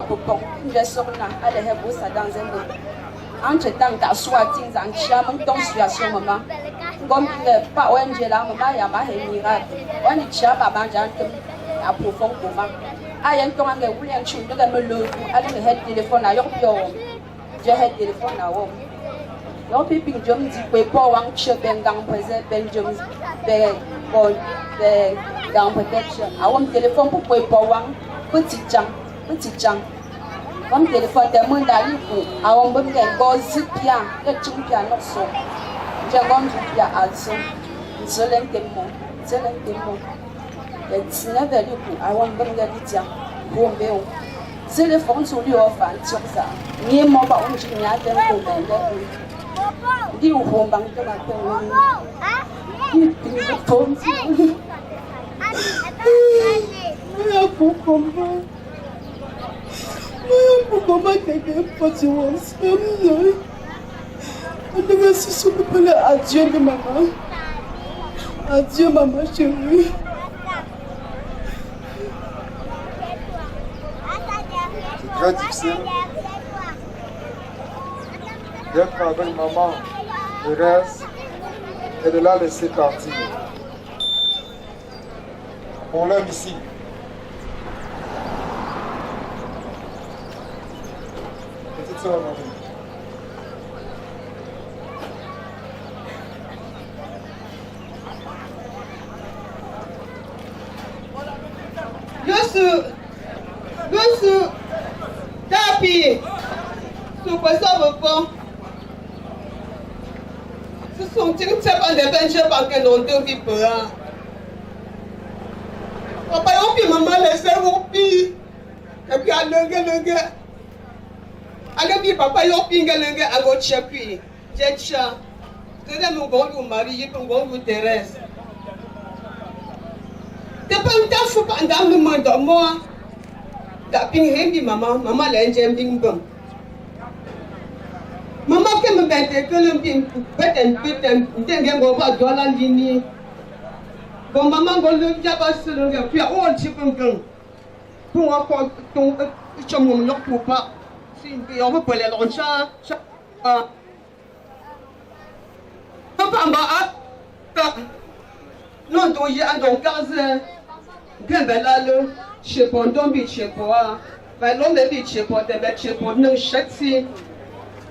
popong je sorna ale he busa dans un dos anche tanga soit tinzan chama donc situation maman comme pas ONG là maman ya ma he miracle on dit chama banja a profond comment ayen to anga wulen chu daga me lo ale me head téléphone a yok pio je head téléphone na wo yo pipi jom di pe po wang che bengang pese benjom be bon be gang protection awon téléphone pour pe po wang petit chang comme téléphone de monde ali ku awon bo nge go zipia ke chumpia no so je gom zipia also zelen temo le tsina de li ku awon bo nge di tia bo mbeo téléphone sur lui offre sur ça ni mo ba on ji nya de ko be di u hom bang to ba to ni phone Pourquoi quelqu'un pas sur ensemble? On devait se souvenir adieu de maman. Adieu maman chérie. C'est très difficile d'être avec maman, le reste, et de la laisser partir. On l'aime ici. Petite soeur, maman. Gosu, tapi, supaya apa? Sesungguhnya cepat depan cepat ke nonton di bawah. Apa yang pi mama laisser pi, tapi ada papa yang pi agak capi, jadi kita mengganggu Marie, mengganggu Thérèse. Tapi kita suka anda memandang semua. Tak pingin di mama lain jam bingbang. Mama kan membantu kalau beten, jangan bawa jualan ini. Kalau mama kalau jabat selenge, pihak orang cipenggang. Pun aku cuma nak pupa, sini aku boleh loncat. Apa mbak? Non tu je andong kaze, gambar lalu. Chez-moi, donc, chez-moi, l'homme est chez-moi, mais chez-moi, non, chaque si,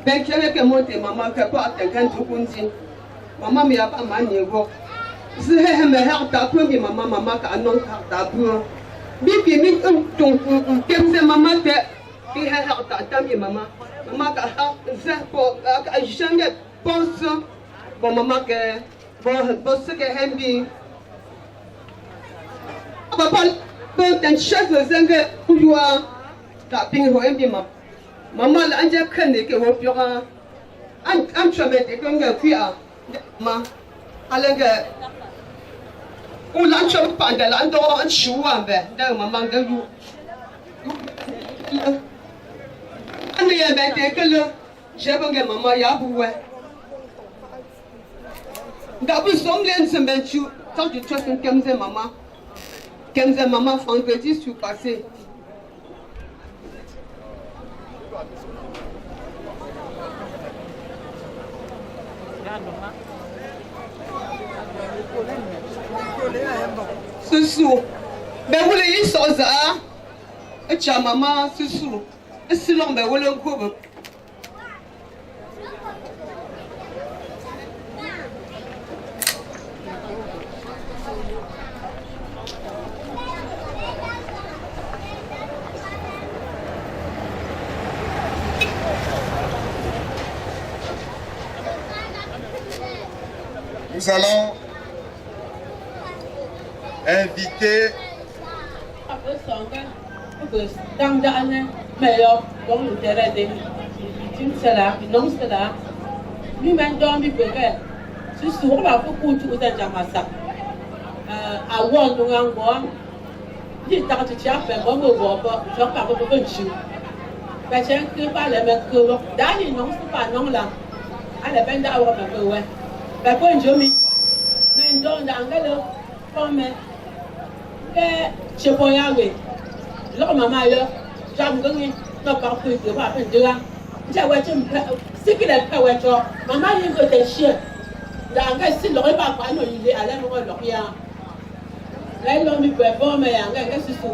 ben, qui avait que monter, maman, que pas attendre tout le monde. Maman, mais a pas manié, c'est un meilleur tapou, mais maman, qui a non tapou. Bibi, mais ton, comme maman, qui a un tapou, mais maman, qui a pour, jamais pense, bon, maman, que, bon, ce que est bien. Papa, dan chef zanga kuwa ta ping ho embi mama la anja kane ke ho pyoga an chame te konga fia ma alanga ulan chom panda la ndo an shuwa be da mama ga yu an ya be te kelo jebonga mama ya buwe da bu somlen sembenchu tant de choses comme ça maman. Comme ça, maman, vendredi, je suis passée. Soussou. Ben, vous voulez y sortir, hein? Et tu as maman, soussou. Et sinon, ben, vous voulez un coup. Nous allons inviter Bakon jomi, mais donc dans le comme que je peux y aller. Leur maman là, jam gani no ka ku de wa pen de la ja wa chim sikile ka wa cho mama yin go te shie da ga si lo ba kwa no ile ala mo lo ya la lo mi pe bo me ya ga si su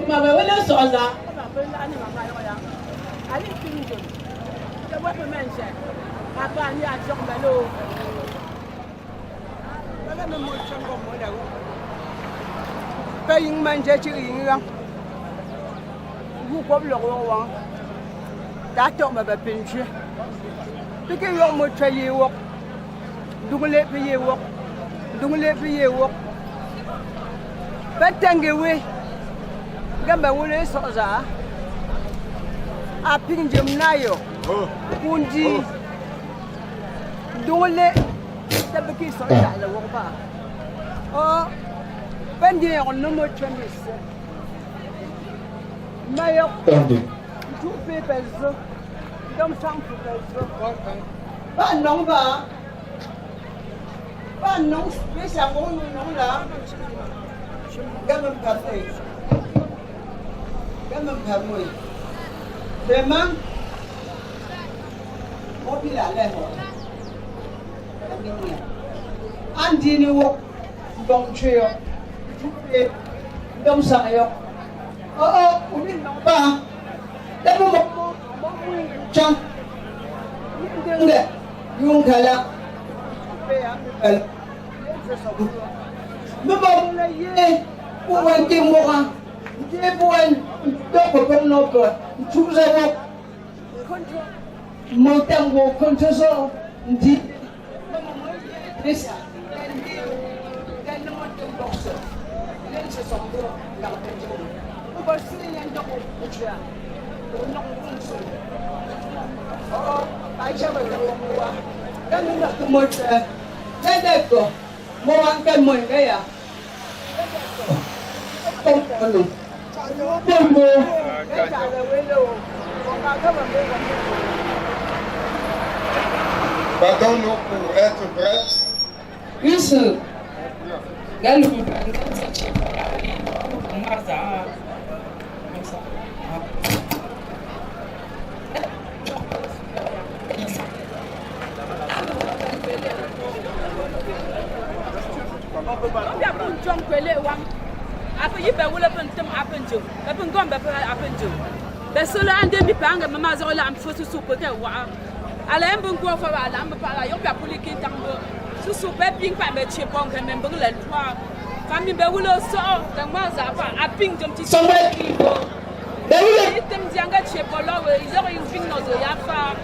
ma ba wala so za ba pe la ni mama yo ya ali tin jo ke wa pe men she apa ni a jong ba lo ba me mo chang go mo da pe yin man je chi yin ra vous comme le roi d'accord ma ba pinche te ke yo mo chaye wo dungule piye wo batange we gamba wole soza a pinjem nayo kundi dungule tabaki soza la wo ba o bandi on no mo chamis mayo tu pe peso dom sang pu peso ba non ba ba non mais ça bon non là gamme café vraiment on dit la lèvre andi ni wo dom cheo tu pe dom sang yo oh on dit non pas d'abord chang nge yung kala me ba la ye pour un témoin je pour donc comme notre tout ça mon tango contre ça dit ça d'accord mon angle mon gars Pardon-nous pour être prêts. Oui, sir. Apa yi ba wala pen tem apen jo ba pen gom ba apen jo ba solo ande mi panga mama zo la am fo su pe ke wa ala em bun ko fa ala am pa la yo pa poliki tango su pe ping pa me che pon ke men bun la twa fami be wala so da ma za pa aping jom ti so ki go da wala tem dianga che polo we zo yu ping no zo ya fa.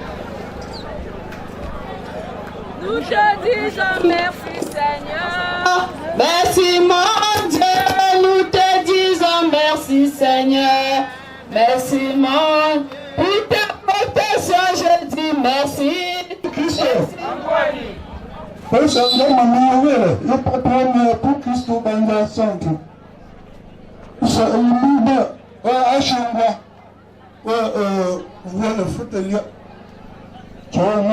Nous te disons merci Seigneur. Merci mon Dieu, nous te disons merci Seigneur. Merci mon pour ta protection, je dis merci. Christophe. Parce que maman il y a pas de pour Christophe dans la centre. Ça il me va à chambre. Voilà fauteuil. Choma.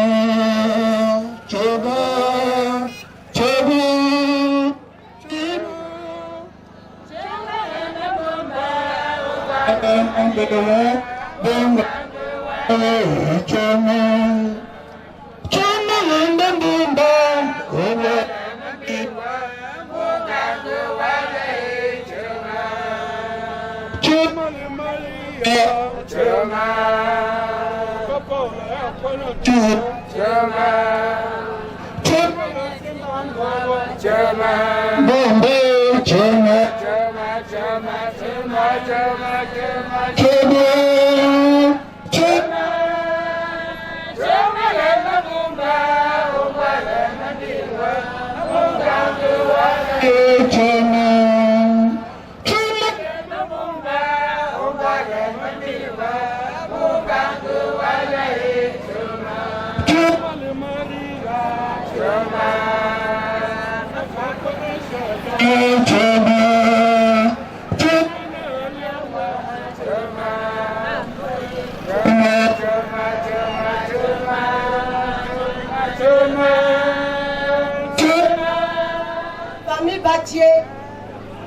Famille Batier,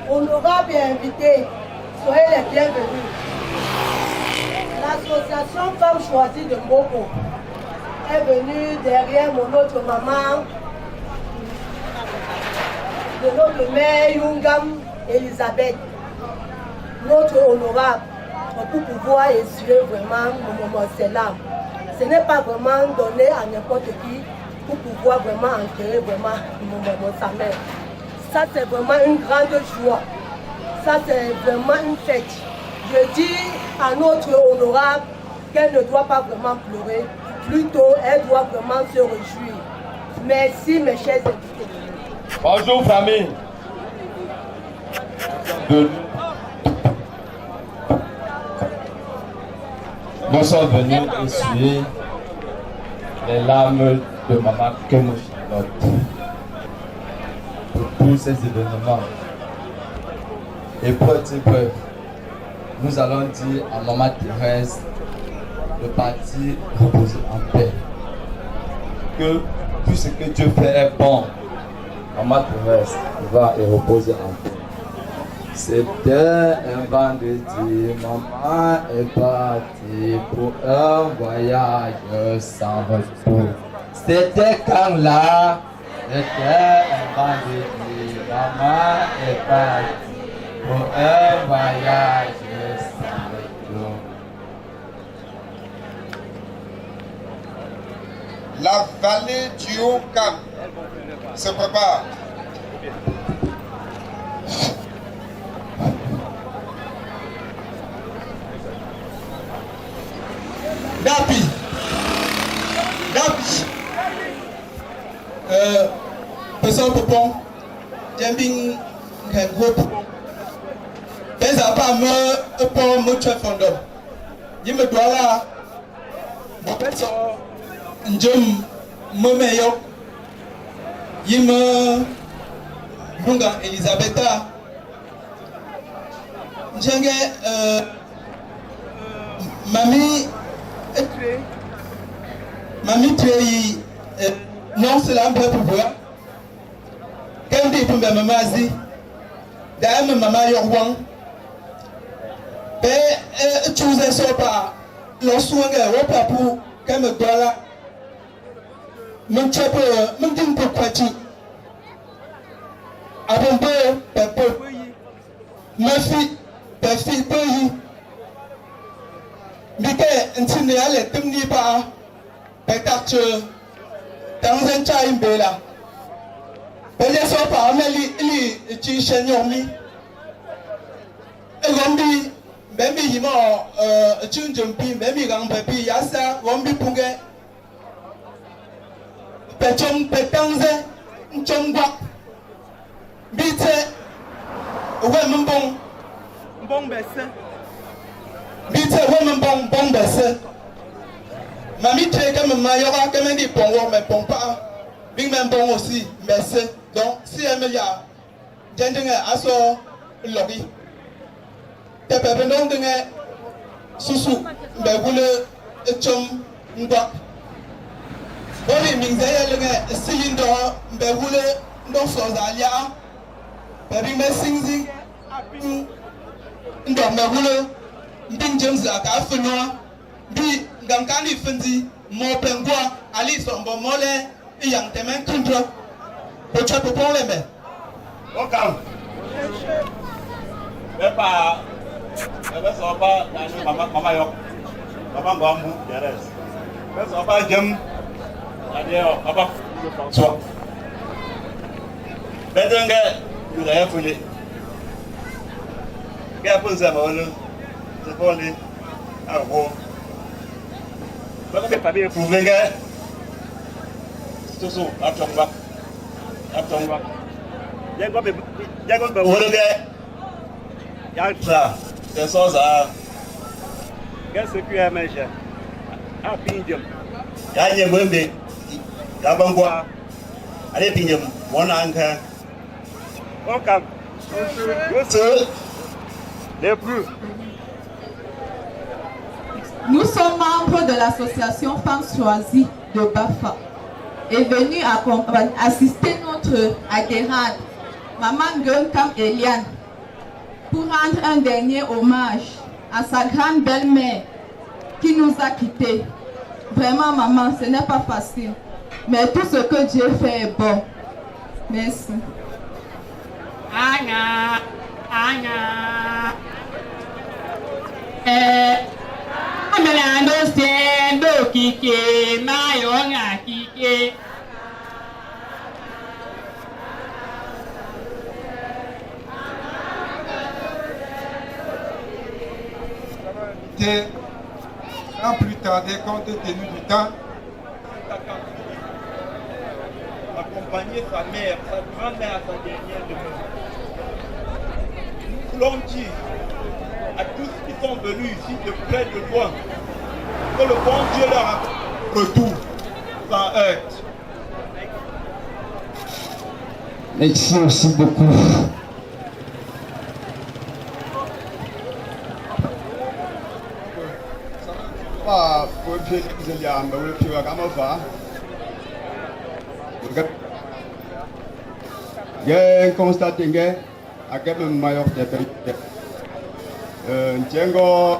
honorable et invité, soyez les bienvenus. l'association Femmes Choisies de Mboko est venue derrière mon autre maman, de notre mère Yungam Elisabeth, notre honorable, pour pouvoir essuyer vraiment ses larmes. Ce n'est pas vraiment donné à n'importe qui pour pouvoir vraiment enterrer vraiment sa mère. Ça c'est vraiment une grande joie. Ça c'est vraiment une fête. Je dis à notre honorable qu'elle ne doit pas vraiment pleurer. Plutôt, elle doit vraiment se réjouir. Merci mes chers invités. Bonjour famille. Nous sommes venus essuyer les larmes de maman Kemo Charlotte pour tous ces événements. Et pour être bref, nous allons dire à maman Thérèse de partir reposer en paix. Que tout ce que Dieu fait est bon. Maman Thérèse va et reposer en paix. C'était un vendredi, maman est partie pour un voyage sans retour. C'était quand là, c'était un vendredi, maman est partie pour un voyage sans retour. La vallée du Haut-Cap se prépare. Gapi. Pessoal Popon, Jambing can go. There's a palm upon much fondom. You may go out. Professor Jim Momeyo. Yima Bunga Elisabetta. Jange Mamie tué non c'est là un peu pour voir. Quand dit pour ma maman dit d'ailleurs maman yorwang ben tu vous en pas le soin que pas pour quand me doit là mon chapeau mon din pour quoi tu avant peu ma fille pays Mike ntini ale temni pa petak dans un time bela bele so pa ameli ili chi shenyomi egombi bembi himo chunjumpi bembi gang pepi yasa gombi punge pechom petanze nchongwa bite we mbong bese Bite women bon besse. Mamie tue comme maman y'aura comme un dit bon mais bon pas. Big man bon aussi besse. Donc si elle me y a gentlemen aso lobby. Te pepe non dingue susu be wule chom ngwa. Boni mingzaya lunge siyindo be wule ndo sozalia. Pepe me singzi apin ndo me wule Mbing James Akafino, Bi Gankani Fendi, Mo Pengua, Ali Sombo Mole, Yang Temen Kundra, Pocha Popoleme. Welcome. Pepa, Pepa Sopa, Mama Yok, Papa Bambu, Teres. Pepa Sopa Jam, Adio, Papa François. Bedenga, you are fully. Get up on the c'est pour les arbres. C'est pas bien pour les gars. Tout ça, attends-moi. Y'a quoi de bon gars? Y'a ça. C'est ça. Qu'est-ce que tu as, mes chers? Ah, Pindium. Y'a une bonne bête. Y'a bon quoi? Allez, Pindium. Mon encre. Welcome. Bonjour. Les plus. Nous sommes membres de l'association Femmes Choisies de Bafa et venus assister notre adhérente, Maman Gunkam Eliane, pour rendre un dernier hommage à sa grande belle-mère, qui nous a quittés. Vraiment, maman, ce n'est pas facile. Mais tout ce que Dieu fait est bon. Merci. Anya. Amelando sendo kike mayonga kike. Sans plus tarder, compte tenu du temps, accompagner sa mère, sa grand-mère à sa dernière demeure. Nous voulons dire à tous qui sont venus ici de près de loin que le bon Dieu leur a retour sans heurte. Merci aussi beaucoup. J'ai constaté que à quel meilleur des pays, Django,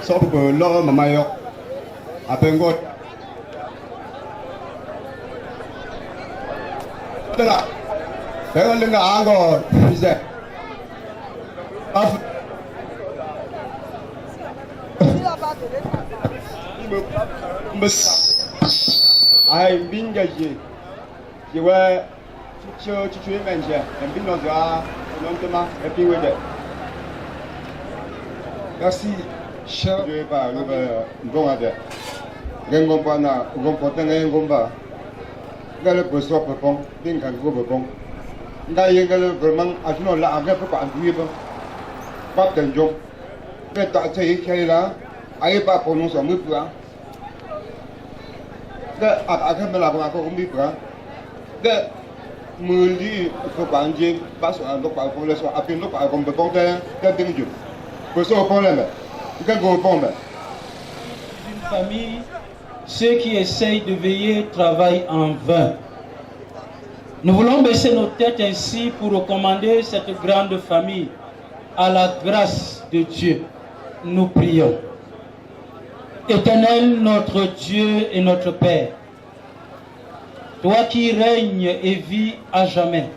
sauf que l'homme meilleur a pengo. Là, c'est le gars encore, disait. Ai bingaji jiwa chichu menje mbino za longtement et puis ouais. Merci, cher. Je vais pas le bon avec. Ngomba na ngomba ngomba. Ngale beso pepon, dinga ngoba pepon. Ngai ngale vraiment ajno la anga pa anduye ba. Pas d'enjeu. Mais ta tei kai la, ai pas prononcer mu pa. Que après me la voir encore mi pa. Que mundi ko banje pas sur un pas pour le soir après nous pas comme pepon que dingue. Beso problème. Une famille, ceux qui essayent de veiller travaillent en vain. Nous voulons baisser nos têtes ainsi pour recommander cette grande famille à la grâce de Dieu. Nous prions. Éternel, notre Dieu et notre Père, toi qui règnes et vis à jamais,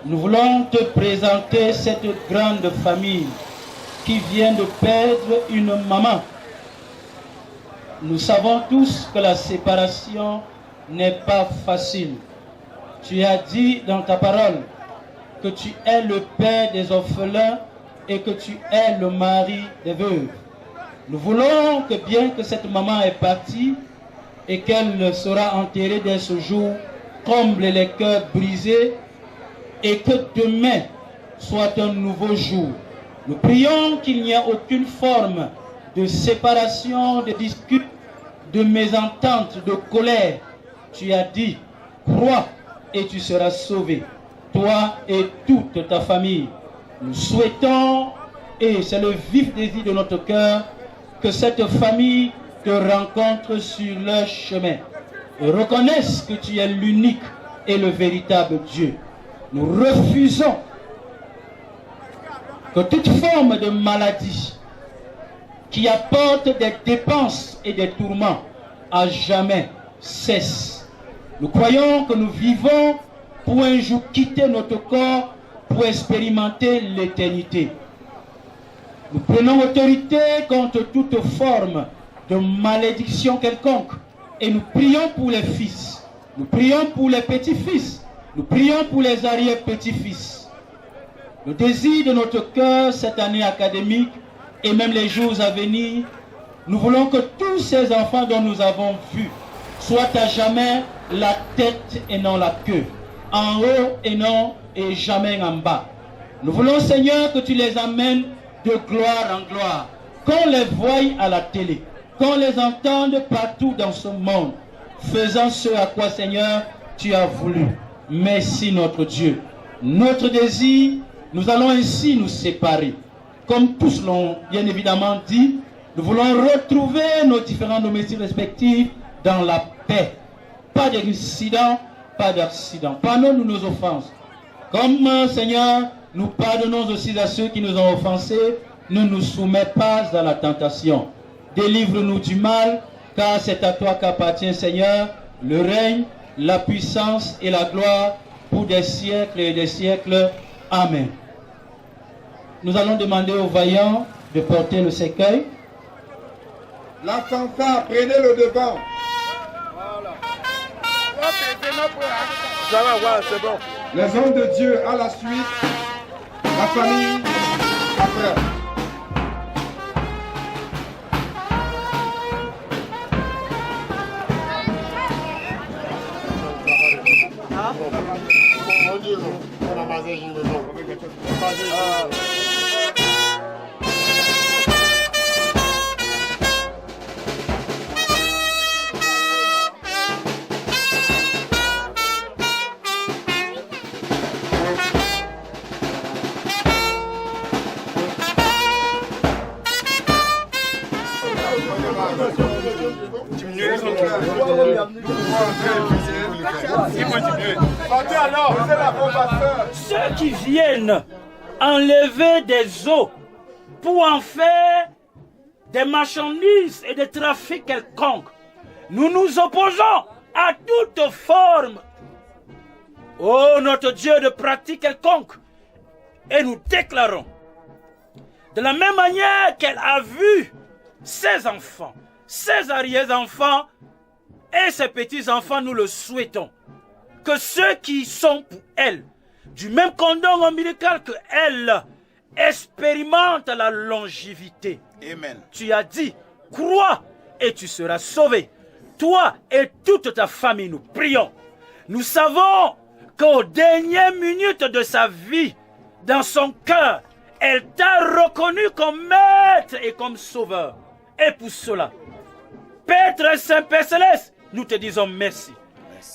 nous voulons te présenter cette grande famille qui vient de perdre une maman. Nous savons tous que la séparation n'est pas facile. Tu as dit dans ta parole que tu es le père des orphelins et que tu es le mari des veuves. Nous voulons que bien que cette maman est partie et qu'elle sera enterrée dès ce jour, comble les cœurs brisés et que demain soit un nouveau jour. Nous prions qu'il n'y ait aucune forme de séparation, de dispute, de mésentente, de colère. Tu as dit, crois et tu seras sauvé, toi et toute ta famille. Nous souhaitons, et c'est le vif désir de notre cœur, que cette famille te rencontre sur leur chemin et reconnaisse que tu es l'unique et le véritable Dieu. Nous refusons que toute forme de maladie qui apporte des dépenses et des tourments à jamais cesse. Nous croyons que nous vivons pour un jour quitter notre corps pour expérimenter l'éternité. Nous prenons autorité contre toute forme de malédiction quelconque et nous prions pour les fils, nous prions pour les petits-fils, nous prions pour les arrière-petits-fils. Le désir de notre cœur cette année académique et même les jours à venir, nous voulons que tous ces enfants dont nous avons vu soient à jamais la tête et non la queue, en haut et non et jamais en bas. Nous voulons, Seigneur, que tu les amènes de gloire en gloire, qu'on les voie à la télé, qu'on les entende partout dans ce monde, faisant ce à quoi, Seigneur, tu as voulu. Merci notre Dieu. Notre désir, nous allons ainsi nous séparer. Comme tous l'ont bien évidemment dit, nous voulons retrouver nos différents domiciles respectifs dans la paix. Pas d'incident, pas d'accident. Pardonne-nous nos offenses. Comme, Seigneur, Nous pardonnons aussi à ceux qui nous ont offensés. Ne nous soumets pas à la tentation. Délivre-nous du mal, car c'est à toi qu'appartient, Seigneur, le règne, la puissance et la gloire pour des siècles et des siècles. Amen. Nous allons demander aux vaillants de porter le cercueil. La fanfare, prenez le devant. C'est bon. Les hommes de Dieu à la suite, la famille après. Ceux qui viennent enlever des eaux pour en faire des marchandises et des trafics quelconques, nous nous opposons à toute forme, ô notre Dieu, de pratique quelconque. Et nous déclarons, de la même manière qu'elle a vu ses enfants, ses arrière-enfants et ses petits-enfants, nous le souhaitons, que ceux qui sont pour elle, du même condom ombilical que elle, expérimentent la longévité. Amen. Tu as dit, crois et tu seras sauvé. Toi et toute ta famille, nous prions. Nous savons qu'aux dernières minutes de sa vie, dans son cœur, elle t'a reconnu comme maître et comme sauveur. Et pour cela, Père très saint, Père céleste, nous te disons merci.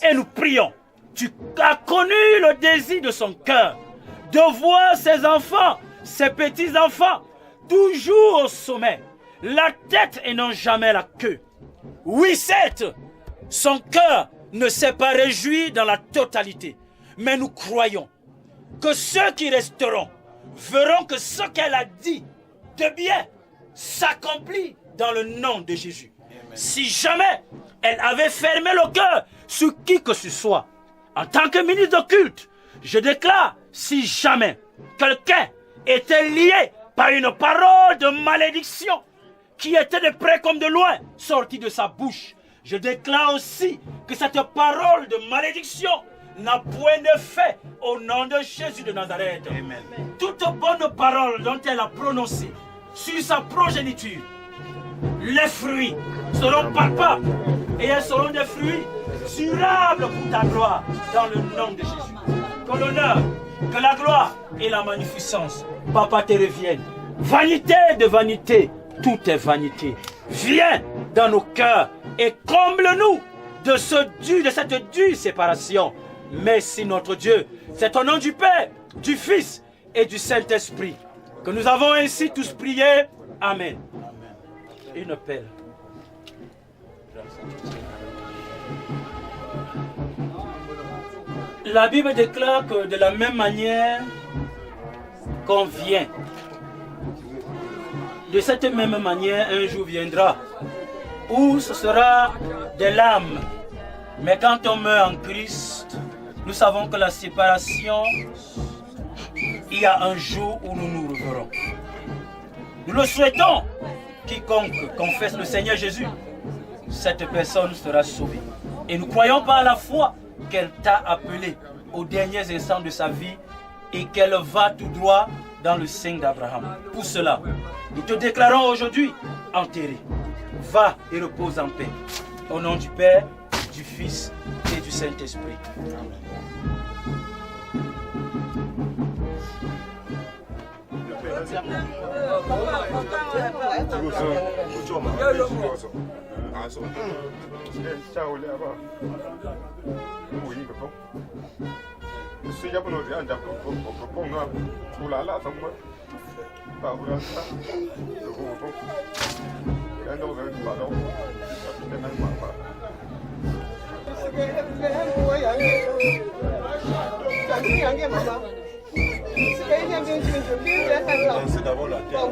Et nous prions. Tu as connu le désir de son cœur de voir ses enfants, ses petits-enfants, toujours au sommet, la tête et non jamais la queue. Oui, certes, son cœur ne s'est pas réjoui dans la totalité, mais nous croyons que ceux qui resteront verront que ce qu'elle a dit de bien s'accomplit dans le nom de Jésus. Amen. Si jamais elle avait fermé le cœur sur qui que ce soit, en tant que ministre de culte, je déclare, si jamais quelqu'un était lié par une parole de malédiction qui était de près comme de loin sortie de sa bouche, je déclare aussi que cette parole de malédiction n'a point d'effet au nom de Jésus de Nazareth. Amen. Toute bonne parole dont elle a prononcé sur sa progéniture, les fruits seront palpables et elles seront des fruits durables pour ta gloire dans le nom de Jésus. Que l'honneur, que la gloire et la magnificence, Papa, te reviennent. Vanité de vanité, tout est vanité. Viens dans nos cœurs et comble-nous de cette dure séparation. Merci notre Dieu. C'est au nom du Père, du Fils et du Saint-Esprit que nous avons ainsi tous prié. Amen. Une pelle. La Bible déclare que de la même manière qu'on vient, de cette même manière un jour viendra où ce sera des larmes. Mais quand on meurt en Christ, nous savons que la séparation, il y a un jour où nous nous reverrons. Nous le souhaitons. Quiconque confesse le Seigneur Jésus, cette personne sera sauvée. Et nous croyons par la foi qu'elle t'a appelé aux derniers instants de sa vie et qu'elle va tout droit dans le sein d'Abraham. Pour cela, nous te déclarons aujourd'hui enterré. Va et repose en paix. Au nom du Père, du Fils et du Saint-Esprit. Amen. d'abord la terre.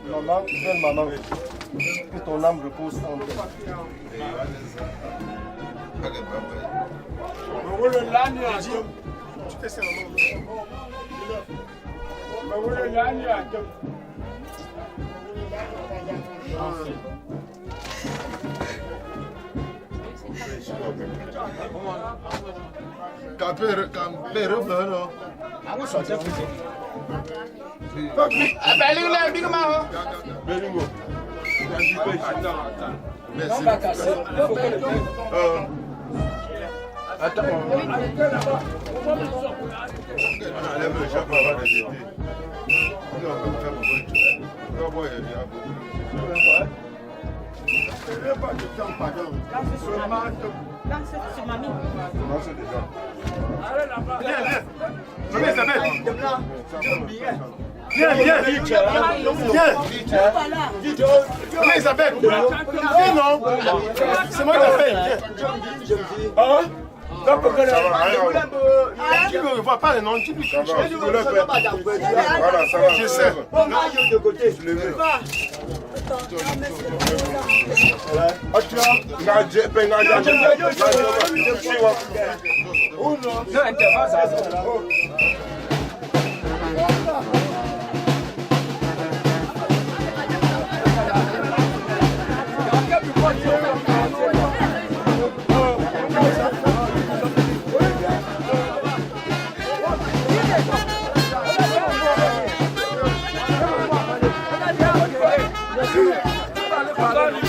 Maman, belle maman, que ton âme repose en paix. Tu fais ça, Viens, comment il s'appelle? Non, c'est moi qui l'appelle. Hein? Tu ne vois pas le nom, tu lui touches. Voilà, ça va. Je sais. De côté. Je le veux. Allez.